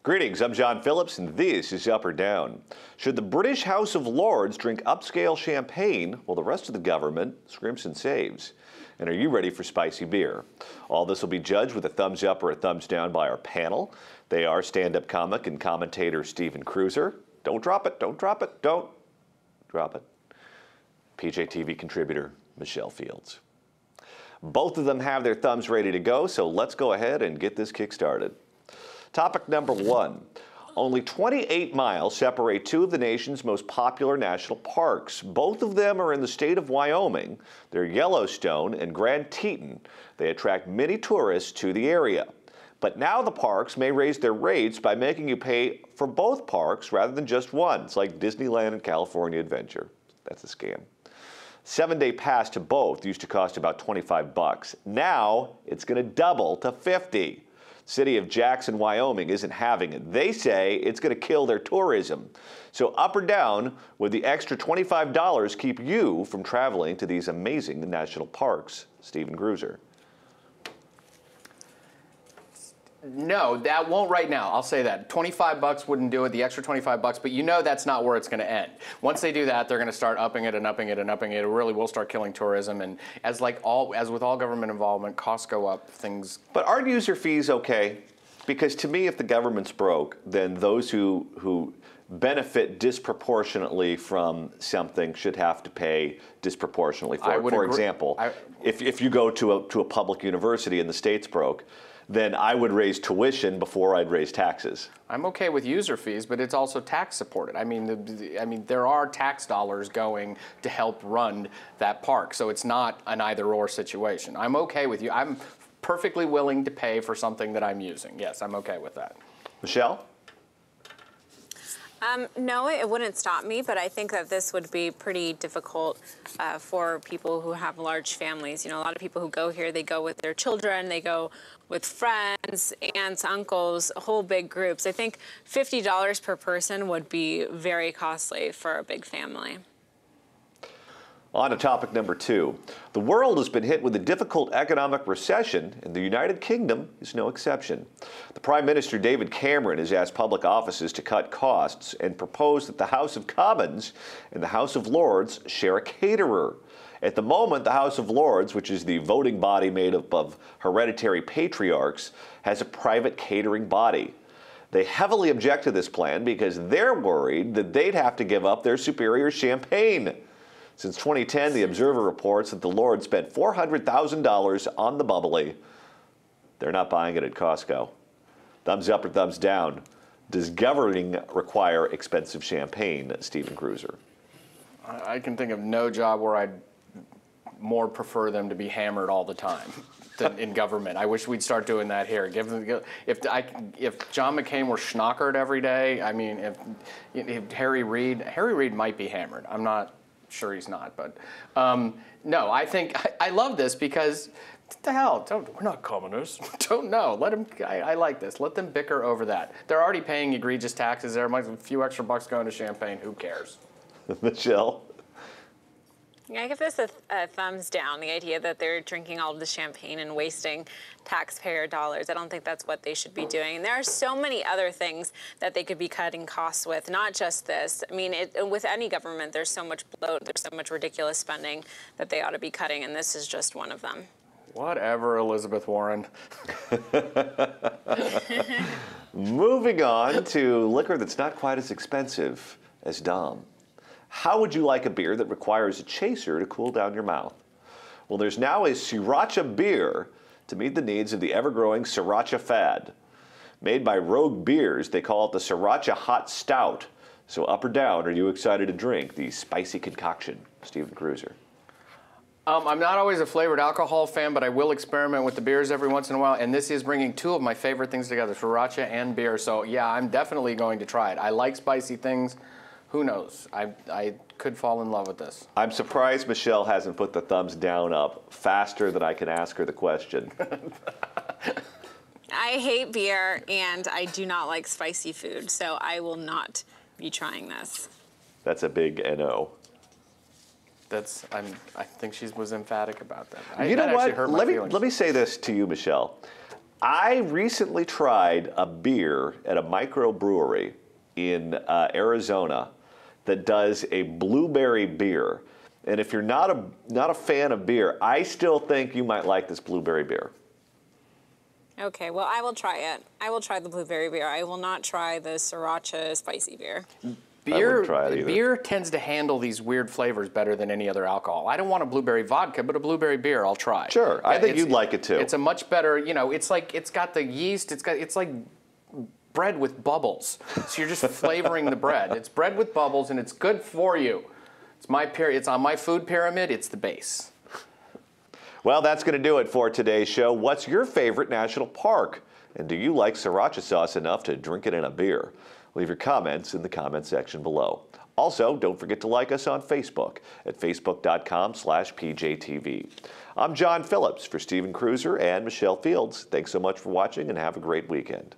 Greetings, I'm John Phillips, and this is Up or Down. Should the British House of Lords drink upscale champagne while the rest of the government scrimps and saves? And are you ready for spicy beer? All this will be judged with a thumbs up or a thumbs down by our panel. They are stand-up comic and commentator Stephen Cruiser. Don't drop it, don't drop it, don't drop it. PJTV contributor Michelle Fields. Both of them have their thumbs ready to go, so let's go ahead and get this kick started. Topic number one. Only 28 miles separate two of the nation's most popular national parks. Both of them are in the state of Wyoming. They're Yellowstone and Grand Teton. They attract many tourists to the area. But now the parks may raise their rates by making you pay for both parks rather than just one. It's like Disneyland and California Adventure. That's a scam. 7-day pass to both used to cost about $25. Now it's going to double to $50. City of Jackson, Wyoming isn't having it. They say it's going to kill their tourism. So up or down, would the extra $25 keep you from traveling to these amazing national parks? Stephen Cruiser. No, that won't right now. I'll say that. $25 wouldn't do it, the extra $25, but you know that's not where it's going to end. Once they do that, they're going to start upping it and upping it and upping it. It really will start killing tourism. And as with all government involvement, costs go up, things. But aren't user fees okay? Because to me, if the government's broke, then those who benefit disproportionately from something should have to pay disproportionately for it. For example, if you go to a public university and the state's broke, then I would raise tuition before I'd raise taxes. I'm okay with user fees, but it's also tax supported. I mean, there are tax dollars going to help run that park, so it's not an either-or situation. I'm okay with you. I'm perfectly willing to pay for something that I'm using. Yes, I'm okay with that. Michelle? No, it wouldn't stop me, but I think that this would be pretty difficult for people who have large families. You know, a lot of people who go here, they go with their children, they go with friends, aunts, uncles, whole big groups. I think $50 per person would be very costly for a big family. On to topic number two. The world has been hit with a difficult economic recession, and the United Kingdom is no exception. The Prime Minister, David Cameron, has asked public offices to cut costs and proposed that the House of Commons and the House of Lords share a caterer. At the moment, the House of Lords, which is the voting body made up of hereditary patriarchs, has a private catering body. They heavily object to this plan because they're worried that they'd have to give up their superior champagne. Since 2010, the Observer reports that the Lords spent $400,000 on the bubbly. They're not buying it at Costco. Thumbs up or thumbs down. Does governing require expensive champagne, Stephen Cruiser? I can think of no job where I'd more prefer them to be hammered all the time than in government. I wish we'd start doing that here. If John McCain were schnockered every day, I mean, if Harry Reid might be hammered. I'm not sure he's not, but no, I love this because what the hell? We're not communists. Don't know. Let them. I like this. Let them bicker over that. They're already paying egregious taxes. There might be a few extra bucks going to champagne. Who cares? Michelle? Yeah, I give this a thumbs down, the idea that they're drinking all of the champagne and wasting taxpayer dollars. I don't think that's what they should be doing. And there are so many other things that they could be cutting costs with, not just this. I mean, with any government, there's so much bloat, there's so much ridiculous spending that they ought to be cutting, and this is just one of them. Whatever, Elizabeth Warren. Moving on to liquor that's not quite as expensive as Dom. How would you like a beer that requires a chaser to cool down your mouth? Well, there's now a Sriracha beer to meet the needs of the ever-growing Sriracha fad. Made by Rogue Beers, they call it the Sriracha Hot Stout. So up or down, are you excited to drink the spicy concoction? Stephen Cruiser. I'm not always a flavored alcohol fan, but I will experiment with the beers every once in a while, and this is bringing two of my favorite things together, Sriracha and beer. So yeah, I'm definitely going to try it. I like spicy things. Who knows? I could fall in love with this. I'm surprised Michelle hasn't put the thumbs down up faster than I can ask her the question. I hate beer, and I do not like spicy food, so I will not be trying this. That's a big NO. I think she was emphatic about that. You know what? Let me say this to you, Michelle. I recently tried a beer at a microbrewery in Arizona that does a blueberry beer. And if you're not a fan of beer, I still think you might like this blueberry beer. Okay, well, I will try it. I will try the blueberry beer. I will not try the Sriracha spicy beer. Beer tends to handle these weird flavors better than any other alcohol. I don't want a blueberry vodka, but a blueberry beer I'll try. Sure, I think you'd like it too. It's a much better, you know, it's like, it's got the yeast, it's like bread with bubbles. So you're just flavoring the bread. It's bread with bubbles and it's good for you. It's on my food pyramid, it's the base. Well, that's going to do it for today's show. What's your favorite national park? And do you like Sriracha sauce enough to drink it in a beer? Leave your comments in the comment section below. Also, don't forget to like us on Facebook at facebook.com/PJTV. I'm John Phillips for Stephen Cruiser and Michelle Fields. Thanks so much for watching and have a great weekend.